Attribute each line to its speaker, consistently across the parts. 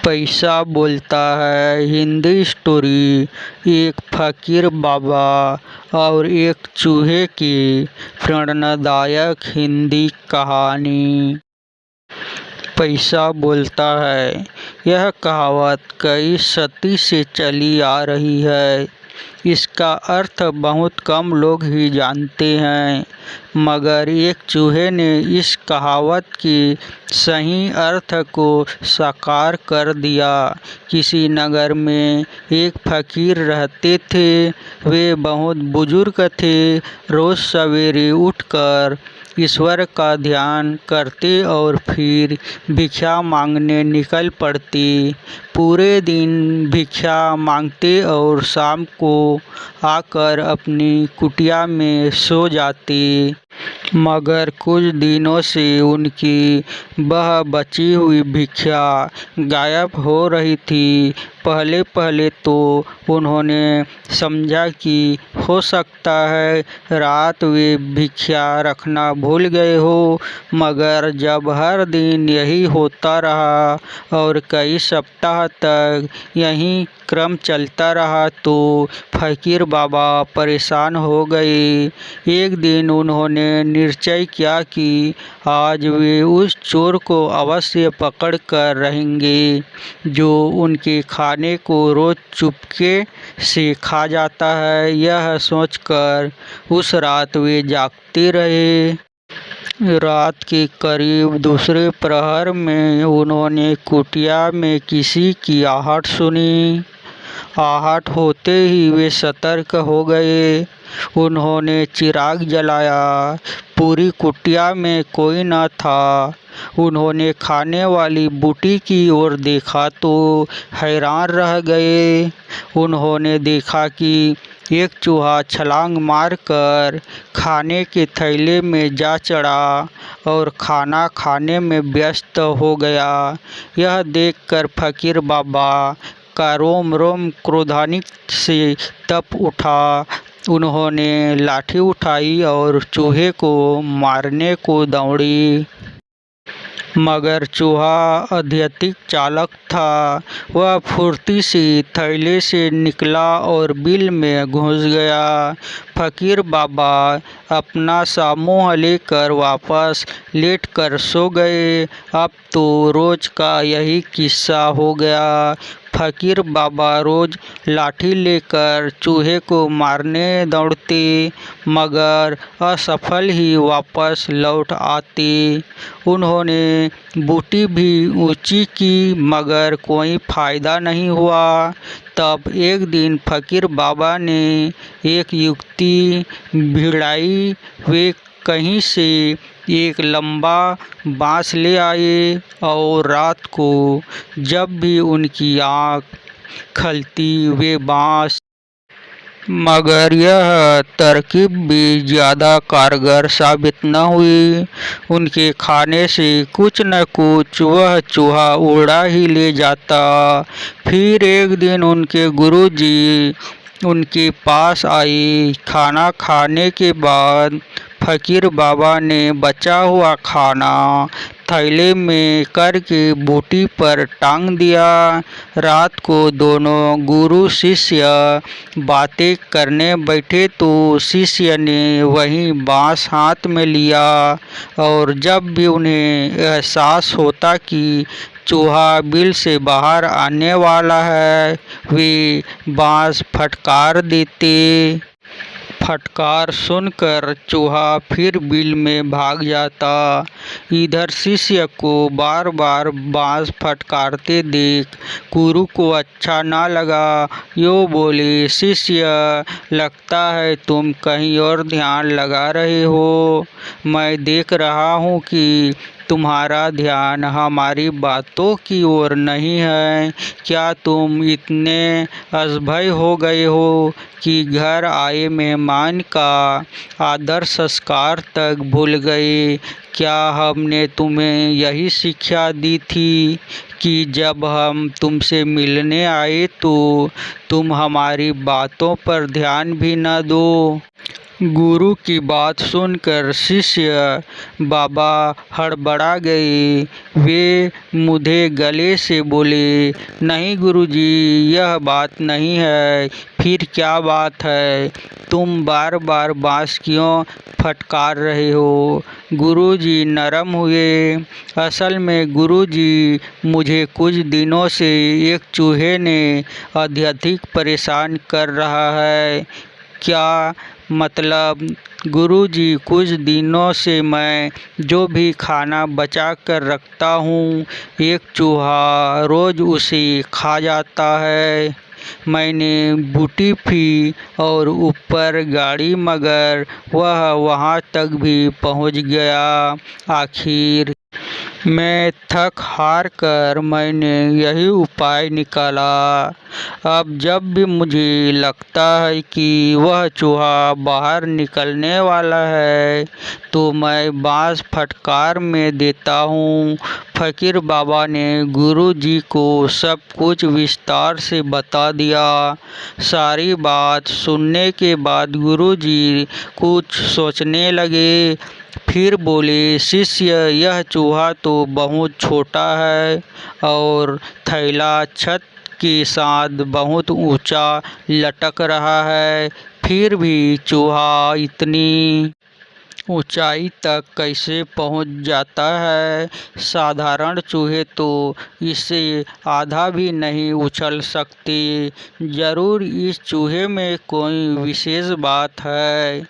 Speaker 1: पैसा बोलता है हिंदी स्टोरी। एक फकीर बाबा और एक चूहे की प्रेरणादायक हिंदी कहानी। पैसा बोलता है। यह कहावत कई सदी से चली आ रही है। इसका अर्थ बहुत कम लोग ही जानते हैं, मगर एक चूहे ने इस कहावत की सही अर्थ को साकार कर दिया। किसी नगर में एक फकीर रहते थे। वे बहुत बुजुर्ग थे। रोज सवेरे उठकर ईश्वर का ध्यान करते और फिर भिक्षा मांगने निकल पड़ते। पूरे दिन भिक्षा मांगते और शाम को आकर अपनी कुटिया में सो जाते। मगर कुछ दिनों से उनकी वह बची हुई भिक्षा गायब हो रही थी। पहले पहले तो उन्होंने समझा कि हो सकता है रात वे भिक्षा रखना भूल गए हो, मगर जब हर दिन यही होता रहा और कई सप्ताह तक यही क्रम चलता रहा तो फकीर बाबा परेशान हो गए। एक दिन उन्होंने निश्चय किया कि आज वे उस चोर को अवश्य पकड़ कर रहेंगे, जो उनके खाने को रोज चुपके से खा जाता है। यह सोचकर उस रात वे जागते रहे। रात के करीब दूसरे प्रहर में उन्होंने कुटिया में किसी की आहट सुनी। आहट होते ही वे सतर्क हो गए। उन्होंने चिराग जलाया। पूरी कुटिया में कोई न था। उन्होंने खाने वाली बूटी की ओर देखा तो हैरान रह गए। उन्होंने देखा कि एक चूहा छलांग मारकर खाने के थैले में जा चढ़ा और खाना खाने में व्यस्त हो गया। यह देखकर फकीर बाबा का रोम रोम क्रोधान्वित से तप उठा। उन्होंने लाठी उठाई और चूहे को मारने को दौड़ी, मगर चूहा अत्यधिक चालाक था। वह फुर्ती से थैले से निकला और बिल में घुस गया। फकीर बाबा अपना सा मुँह लेकर वापस लेटकर सो गए। अब तो रोज का यही किस्सा हो गया। फकीर बाबा रोज लाठी लेकर चूहे को मारने दौड़ते, मगर असफल ही वापस लौट आते। उन्होंने बूटी भी ऊंची की, मगर कोई फायदा नहीं हुआ। तब एक दिन फकीर बाबा ने एक युक्ति भिड़ाई। वे कहीं से एक लंबा बांस ले आए और रात को जब भी उनकी आँख खलती वे बांस, मगर यह तरकीब भी ज़्यादा कारगर साबित न हुई। उनके खाने से कुछ न कुछ वह चूहा उड़ा ही ले जाता। फिर एक दिन उनके गुरुजी उनके पास आए। खाना खाने के बाद फकीर बाबा ने बचा हुआ खाना थैले में करके बूटी पर टांग दिया। रात को दोनों गुरु शिष्य बातें करने बैठे तो शिष्य ने वही बांस हाथ में लिया और जब भी उन्हें एहसास होता कि चूहा बिल से बाहर आने वाला है, वे बांस फटकार देते। फटकार सुनकर चूहा फिर बिल में भाग जाता। इधर शिष्य को बार बार बांस फटकारते देख गुरु को अच्छा ना लगा। यो बोले, शिष्य, लगता है तुम कहीं और ध्यान लगा रहे हो। मैं देख रहा हूँ कि तुम्हारा ध्यान हमारी बातों की ओर नहीं है। क्या तुम इतने असभ्य हो गए हो कि घर आए मेहमान का आदर संस्कार तक भूल गए? क्या हमने तुम्हें यही शिक्षा दी थी कि जब हम तुमसे मिलने आए तो तुम हमारी बातों पर ध्यान भी न दो? गुरु की बात सुनकर शिष्य बाबा हड़बड़ा गए। वे मुँहे गले से बोले, नहीं गुरुजी, यह बात नहीं है। फिर क्या बात है? तुम बार बार बाँस क्यों फटकार रहे हो? गुरुजी नरम हुए। असल में गुरुजी, मुझे कुछ दिनों से एक चूहे ने अत्यधिक परेशान कर रहा है। क्या मतलब? गुरुजी, कुछ दिनों से मैं जो भी खाना बचा कर रखता हूँ, एक चूहा रोज़ उसे खा जाता है। मैंने बूटी पी और ऊपर गाड़ी, मगर वह वहाँ तक भी पहुँच गया। आखिर मैं थक हार कर मैंने यही उपाय निकाला। अब जब भी मुझे लगता है कि वह चूहा बाहर निकलने वाला है, तो मैं बाँस फटकार में देता हूँ। फकीर बाबा ने गुरुजी को सब कुछ विस्तार से बता दिया। सारी बात सुनने के बाद गुरुजी कुछ सोचने लगे। फिर बोले, शिष्य, यह चूहा तो बहुत छोटा है और थैला छत के साथ बहुत ऊंचा लटक रहा है। फिर भी चूहा इतनी ऊंचाई तक कैसे पहुंच जाता है? साधारण चूहे तो इससे आधा भी नहीं उछल सकते। जरूर इस चूहे में कोई विशेष बात है।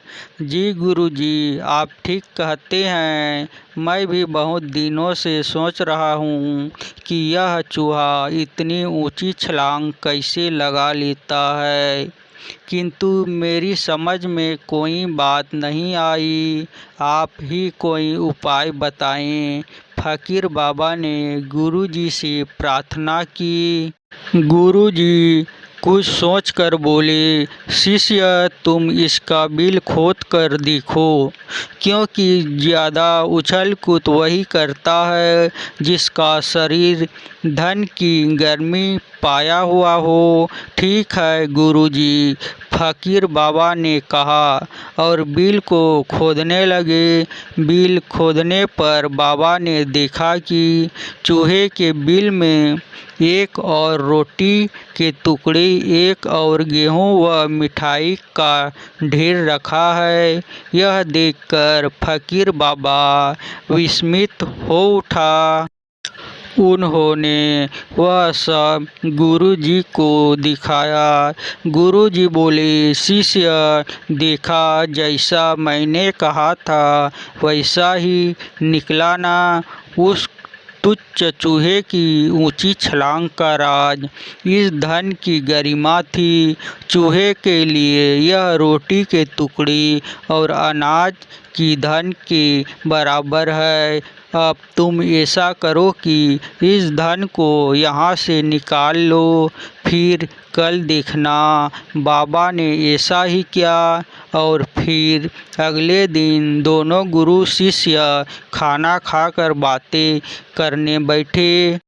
Speaker 1: जी गुरुजी, आप ठीक कहते हैं। मैं भी बहुत दिनों से सोच रहा हूँ कि यह चूहा इतनी ऊंची छलांग कैसे लगा लेता है, किंतु मेरी समझ में कोई बात नहीं आई। आप ही कोई उपाय बताएं। फकीर बाबा ने गुरुजी से प्रार्थना की। गुरुजी कुछ सोचकर बोले, शिष्य, तुम इसका बिल खोद कर देखो, क्योंकि ज़्यादा उछल कूद वही करता है जिसका शरीर धन की गर्मी पाया हुआ हो। ठीक है गुरुजी, फकीर बाबा ने कहा और बिल को खोदने लगे। बिल खोदने पर बाबा ने देखा कि चूहे के बिल में एक और रोटी के टुकड़े, एक और गेहूं व मिठाई का ढेर रखा है। यह देखकर फकीर बाबा विस्मित हो उठा। उन्होंने वह सब गुरुजी को दिखाया। गुरुजी बोले, शिष्य, देखा, जैसा मैंने कहा था वैसा ही निकला ना? उस तुच्छ चूहे की ऊंची छलांग का राज इस धन की गरिमा थी। चूहे के लिए यह रोटी के टुकड़े और अनाज की धन के बराबर है। अब तुम ऐसा करो कि इस धन को यहाँ से निकाल लो, फिर कल देखना। बाबा ने ऐसा ही किया और फिर अगले दिन दोनों गुरु शिष्य खाना खाकर बातें करने बैठे।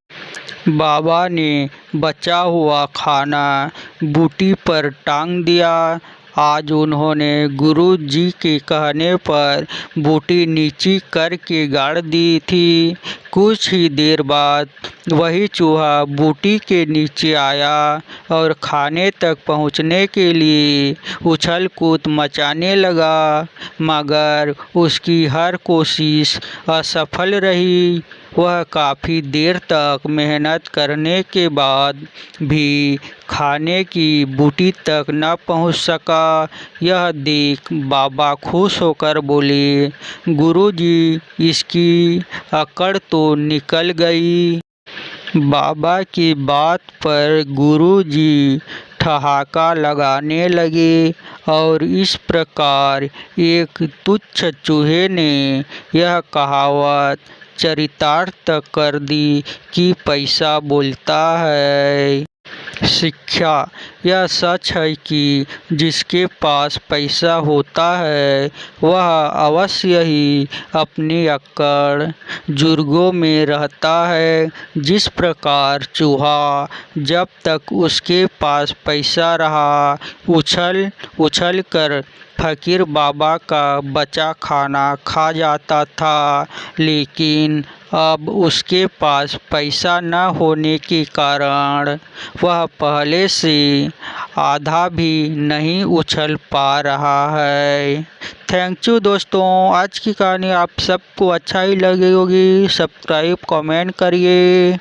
Speaker 1: बाबा ने बचा हुआ खाना बूटी पर टांग दिया। आज उन्होंने गुरु जी के कहने पर बूटी नीची करके गाड़ दी थी। कुछ ही देर बाद वही चूहा बूटी के नीचे आया और खाने तक पहुंचने के लिए उछल कूद मचाने लगा, मगर उसकी हर कोशिश असफल रही। वह काफ़ी देर तक मेहनत करने के बाद भी खाने की बूटी तक न पहुंच सका। यह देख बाबा खुश होकर बोले, गुरुजी, इसकी अकड़ तो निकल गई। बाबा की बात पर गुरुजी ठहाका लगाने लगे और इस प्रकार एक तुच्छ चूहे ने यह कहावत चरितार्थ कर दी कि पैसा बोलता है। शिक्षा। यह सच है कि जिसके पास पैसा होता है वह अवश्य ही अपनी अक्कड़ जुर्गों में रहता है। जिस प्रकार चूहा जब तक उसके पास पैसा रहा उछल उछल कर फकीर बाबा का बचा खाना खा जाता था, लेकिन अब उसके पास पैसा न होने के कारण वह पहले से आधा भी नहीं उछल पा रहा है। थैंक यू दोस्तों, आज की कहानी आप सबको अच्छा ही लगी होगी। सब्सक्राइब कमेंट करिए।